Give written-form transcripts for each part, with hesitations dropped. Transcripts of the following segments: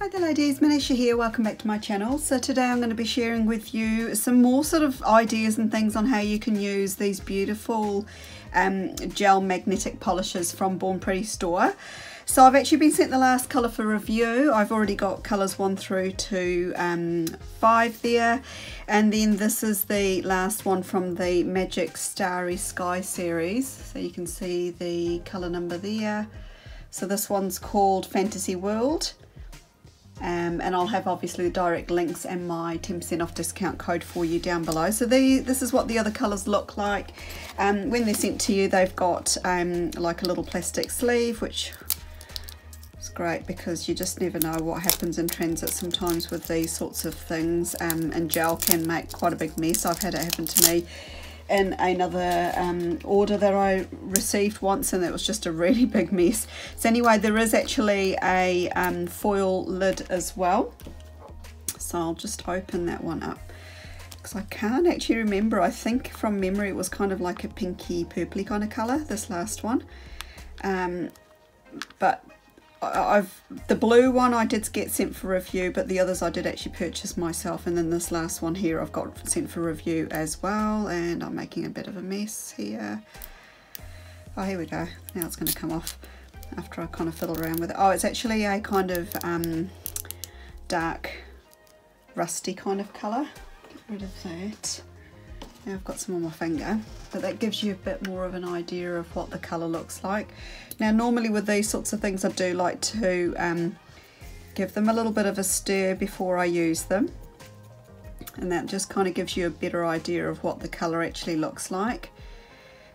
Hi there ladies, MANHX here, welcome back to my channel. So today I'm going to be sharing with you some more sort of ideas and things on how you can use these beautiful gel magnetic polishes from Born Pretty store. So I've actually been sent the last colour for review. I've already got colours 1 through to 5 there, and then this is the last one from the Magic Starry Sky series. So you can see the colour number there. So this one's called Fantasy World. And I'll have obviously the direct links and my 10% off discount code for you down below. So this is what the other colours look like. When they're sent to you, they've got like a little plastic sleeve, which is great because you just never know what happens in transit sometimes with these sorts of things, and gel can make quite a big mess. I've had it happen to me in another order that I received once, and it was just a really big mess. So anyway, there is actually a foil lid as well, so I'll just open that one up because I can't actually remember. I think from memory it was kind of like a pinky purpley kind of colour, this last one, but the blue one I did get sent for review, but the others I did actually purchase myself, and then this last one here I've got sent for review as well, and I'm making a bit of a mess here. Oh, here we go. Now it's going to come off after I kind of fiddle around with it. Oh, it's actually a kind of dark rusty kind of colour. Get rid of that. Now I've got some on my finger, but that gives you a bit more of an idea of what the colour looks like. Now normally with these sorts of things I do like to give them a little bit of a stir before I use them, and that just kind of gives you a better idea of what the colour actually looks like.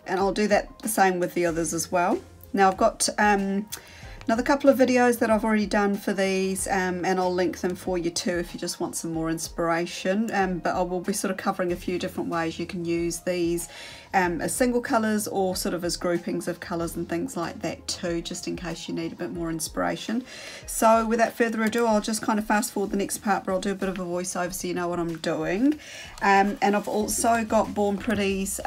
And I'll do that the same with the others as well. Now I've got another couple of videos that I've already done for these, and I'll link them for you too if you just want some more inspiration, but I will be sort of covering a few different ways you can use these as single colours or sort of as groupings of colours and things like that too, just in case you need a bit more inspiration. So without further ado, I'll just kind of fast forward the next part, but I'll do a bit of a voiceover so you know what I'm doing. And I've also got Born Pretty's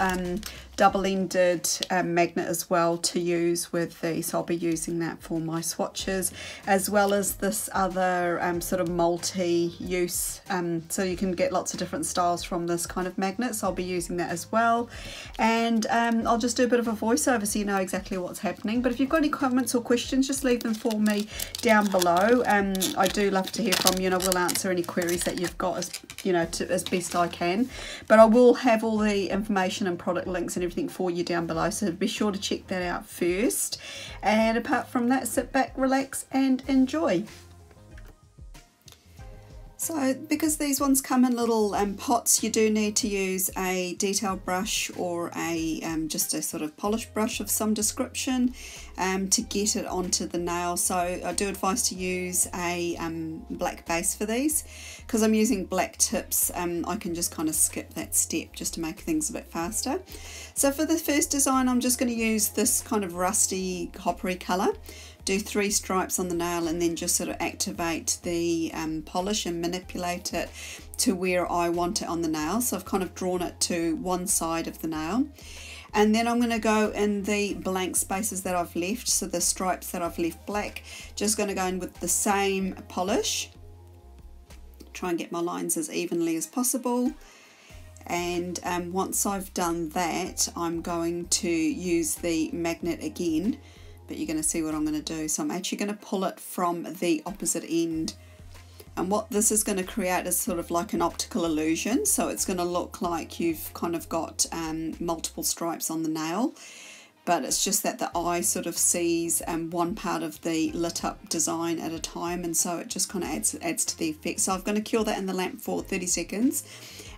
double-ended magnet as well to use with these, so I'll be using that for my swatches, as well as this other sort of multi-use, so you can get lots of different styles from this kind of magnet, so I'll be using that as well. And I'll just do a bit of a voiceover so you know exactly what's happening. But if you've got any comments or questions, just leave them for me down below. I do love to hear from you, and I will answer any queries that you've got as as best I can. But I will have all the information and product links and everything for you down below, so be sure to check that out first. And apart from that, sit back, relax and enjoy. So because these ones come in little pots, you do need to use a detail brush or a just a sort of polish brush of some description to get it onto the nail. So I do advise to use a black base for these. Because I'm using black tips, I can just kind of skip that step just to make things a bit faster. So for the first design, I'm just going to use this kind of rusty coppery colour. Do 3 stripes on the nail, and then just sort of activate the polish and manipulate it to where I want it on the nail. So I've kind of drawn it to one side of the nail, and then I'm going to go in the blank spaces that I've left, so the stripes that I've left black, just going to go in with the same polish, try and get my lines as evenly as possible. And once I've done that, I'm going to use the magnet again, but you're going to see what I'm going to do. So I'm actually going to pull it from the opposite end, and what this is going to create is sort of like an optical illusion. So it's going to look like you've kind of got multiple stripes on the nail, but it's just that the eye sort of sees one part of the lit up design at a time, and so it just kind of adds to the effect. So I'm going to cure that in the lamp for 30 seconds.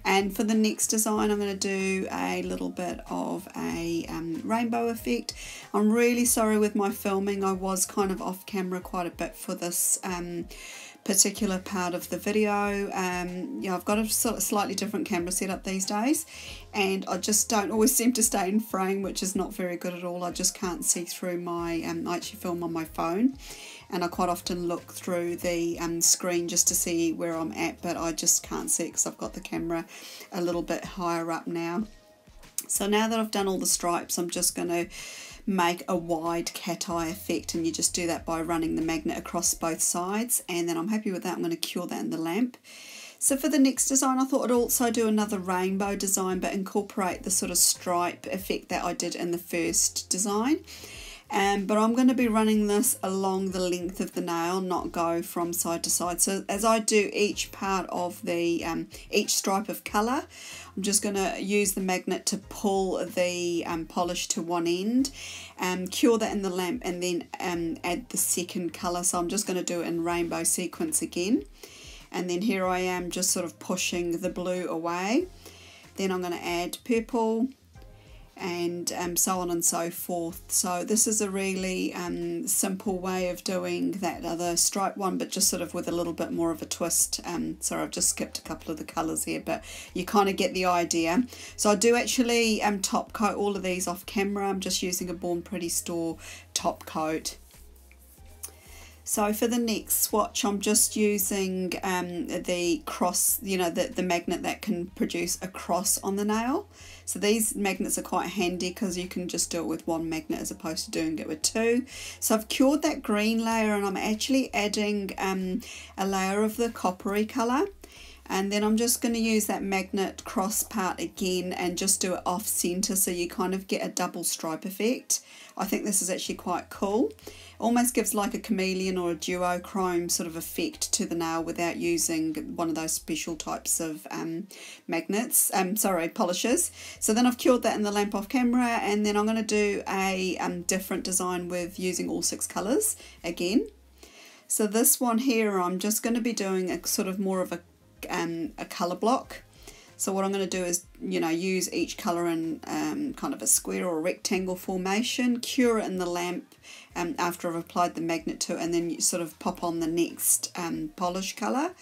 And for the next design, I'm going to do a little bit of a rainbow effect. I'm really sorry with my filming. I was kind of off camera quite a bit for this particular part of the video. Yeah, I've got a slightly different camera setup these days, and I just don't always seem to stay in frame, which is not very good at all. I just can't see through my, I actually film on my phone, and I quite often look through the screen just to see where I'm at, but I just can't see it because I've got the camera a little bit higher up now. So now that I've done all the stripes, I'm just going to make a wide cat eye effect, and you just do that by running the magnet across both sides, and then I'm happy with that. I'm going to cure that in the lamp. So for the next design, I thought I'd also do another rainbow design but incorporate the sort of stripe effect that I did in the first design. But I'm going to be running this along the length of the nail, not go from side to side. So as I do each part of the each stripe of colour, I'm just going to use the magnet to pull the polish to one end, cure that in the lamp, and then add the second colour. So I'm just going to do it in rainbow sequence again. And then here I am just sort of pushing the blue away. Then I'm going to add purple, and so on and so forth. So this is a really simple way of doing that other stripe one, but just sort of with a little bit more of a twist. Sorry, I've just skipped a couple of the colours here, but you kind of get the idea. So I do actually top coat all of these off camera. I'm just using a Born Pretty Store top coat. So for the next swatch, I'm just using the cross, you know, the magnet that can produce a cross on the nail. So these magnets are quite handy because you can just do it with one magnet as opposed to doing it with two. So I've cured that green layer, and I'm actually adding a layer of the coppery colour. And then I'm just going to use that magnet cross part again and just do it off centre, so you kind of get a double stripe effect. I think this is actually quite cool. Almost gives like a chameleon or a duochrome sort of effect to the nail without using one of those special types of magnets, polishes. So then I've cured that in the lamp off camera, and then I'm going to do a different design with using all 6 colours again. So this one here, I'm just going to be doing a sort of more of a colour block. So what I'm going to do is, you know, use each colour in kind of a square or a rectangle formation, cure it in the lamp after I've applied the magnet to it, and then you sort of pop on the next polish colour.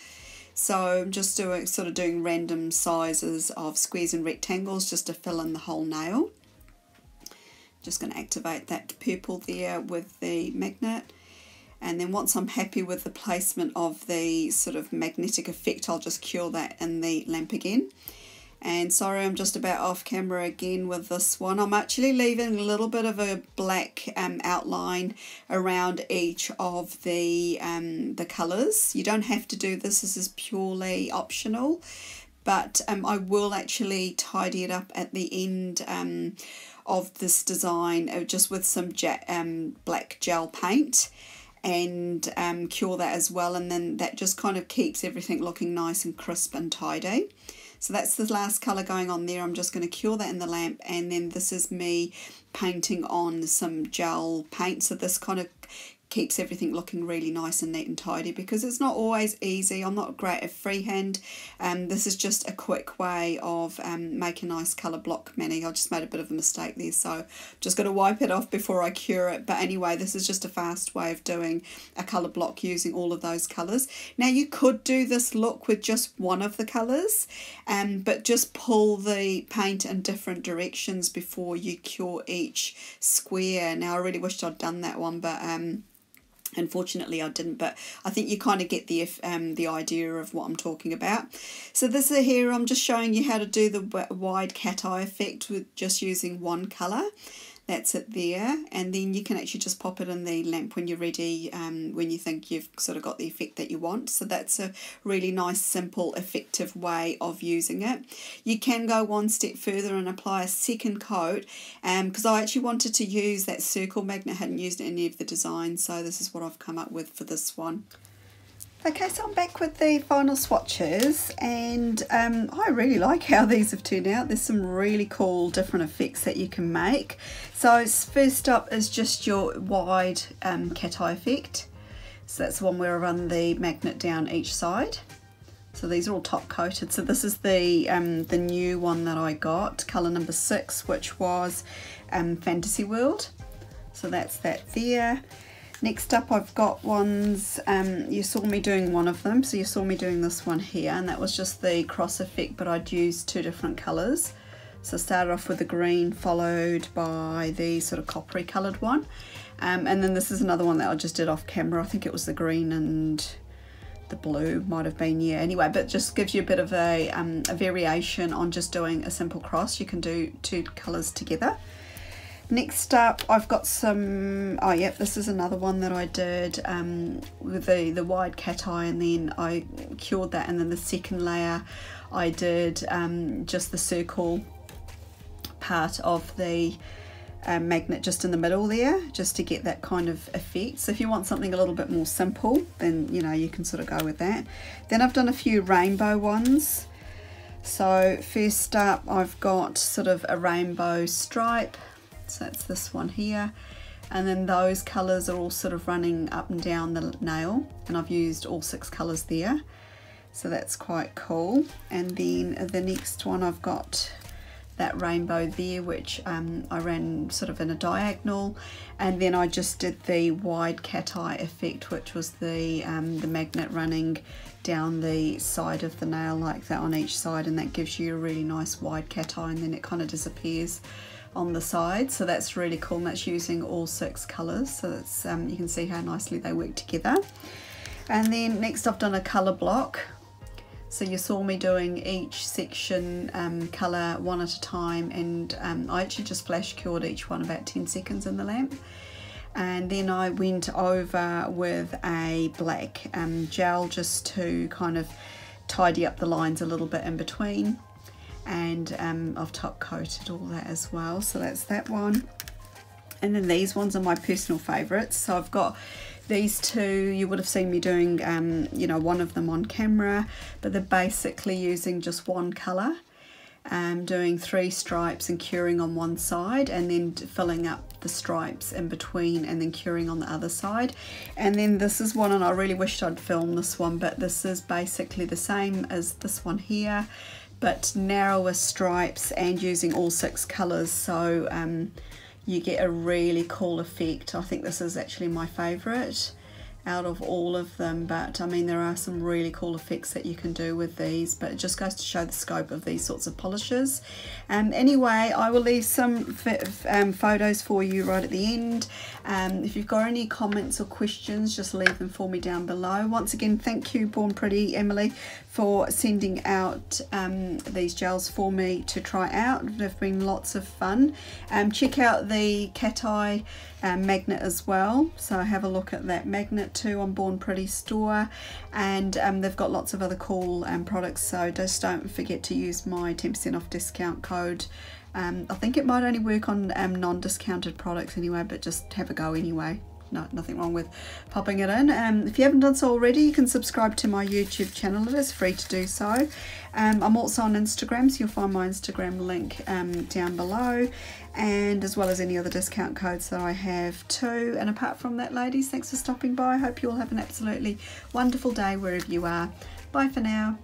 So I'm just doing random sizes of squares and rectangles just to fill in the whole nail. Just going to activate that purple there with the magnet. And then once I'm happy with the placement of the sort of magnetic effect, I'll just cure that in the lamp again. And sorry, I'm just about off camera again with this one. I'm actually leaving a little bit of a black outline around each of the colours. You don't have to do this. This is purely optional. But I will actually tidy it up at the end of this design just with some black gel paint, and cure that as well, and then that just kind of keeps everything looking nice and crisp and tidy. So that's the last colour going on there. I'm just going to cure that in the lamp, and then this is me painting on some gel paint. So this kind of keeps everything looking really nice and neat and tidy, because it's not always easy. I'm not great at freehand. This is just a quick way of making a nice colour block mani. I just made a bit of a mistake there, so just got to wipe it off before I cure it. But anyway, this is just a fast way of doing a colour block using all of those colours. Now you could do this look with just one of the colours, but just pull the paint in different directions before you cure each square. Now I really wished I'd done that one, but unfortunately I didn't, but I think you kind of get the idea of what I'm talking about. So this here, I'm just showing you how to do the wide cat eye effect with just using one colour. That's it there, and then you can actually just pop it in the lamp when you're ready, when you think you've sort of got the effect that you want. So that's a really nice, simple, effective way of using it. You can go one step further and apply a second coat, because I actually wanted to use that circle magnet, hadn't used it in any of the designs, so this is what I've come up with for this one. Okay, so I'm back with the final swatches, and I really like how these have turned out. There's some really cool different effects that you can make. So first up is just your wide cat eye effect. So that's the one where I run the magnet down each side. So these are all top coated. So this is the new one that I got, colour number 6, which was Fantasy World. So that's that there. Next up, I've got ones, you saw me doing one of them, so you saw me doing this one here, and that was just the cross effect, but I'd used 2 different colours. So I started off with the green, followed by the sort of coppery coloured one. And then this is another one that I just did off camera. I think it was the green and the blue might have been, yeah, anyway, but just gives you a bit of a variation on just doing a simple cross. You can do 2 colours together. Next up, I've got some, oh yeah, this is another one that I did with the wide cat eye, and then I cured that, and then the second layer I did just the circle part of the magnet just in the middle there, just to get that kind of effect. So if you want something a little bit more simple, then you know, you can sort of go with that. Then I've done a few rainbow ones. So first up, I've got sort of a rainbow stripe. So that's this one here, and then those colours are all sort of running up and down the nail, and I've used all 6 colours there, so that's quite cool. And then the next one, I've got that rainbow there, which I ran sort of in a diagonal, and then I just did the wide cat eye effect, which was the magnet running down the side of the nail like that on each side, and that gives you a really nice wide cat eye, and then it kind of disappears on the side. So that's really cool, and that's using all 6 colours, so that's you can see how nicely they work together. And then next I've done a colour block. So you saw me doing each section colour one at a time, and I actually just flash cured each one about 10 seconds in the lamp. And then I went over with a black gel just to kind of tidy up the lines a little bit in between. And I've top coated all that as well, so that's that one. And then these ones are my personal favourites. So I've got these 2, you would have seen me doing you know, one of them on camera, but they're basically using just one colour, doing 3 stripes and curing on one side, and then filling up the stripes in between and then curing on the other side. And then this is one, and I really wished I'd filmed this one, but this is basically the same as this one here, but narrower stripes and using all 6 colours, so you get a really cool effect. I think this is actually my favourite out of all of them, but I mean, there are some really cool effects that you can do with these, but it just goes to show the scope of these sorts of polishes. Anyway, I will leave some photos for you right at the end. If you've got any comments or questions, just leave them for me down below. Once again, thank you, Born Pretty Emily, for sending out these gels for me to try out. They've been lots of fun. Check out the cat eye magnet as well, so have a look at that magnet too on Born Pretty store, and they've got lots of other cool products, so just don't forget to use my 10% off discount code. I think it might only work on non-discounted products anyway, but just have a go anyway. No, nothing wrong with popping it in. If you haven't done so already, you can subscribe to my YouTube channel. It is free to do so. I'm also on Instagram, so you'll find my Instagram link down below, and as well as any other discount codes that I have too. And apart from that, ladies, thanks for stopping by. I hope you all have an absolutely wonderful day wherever you are. Bye for now.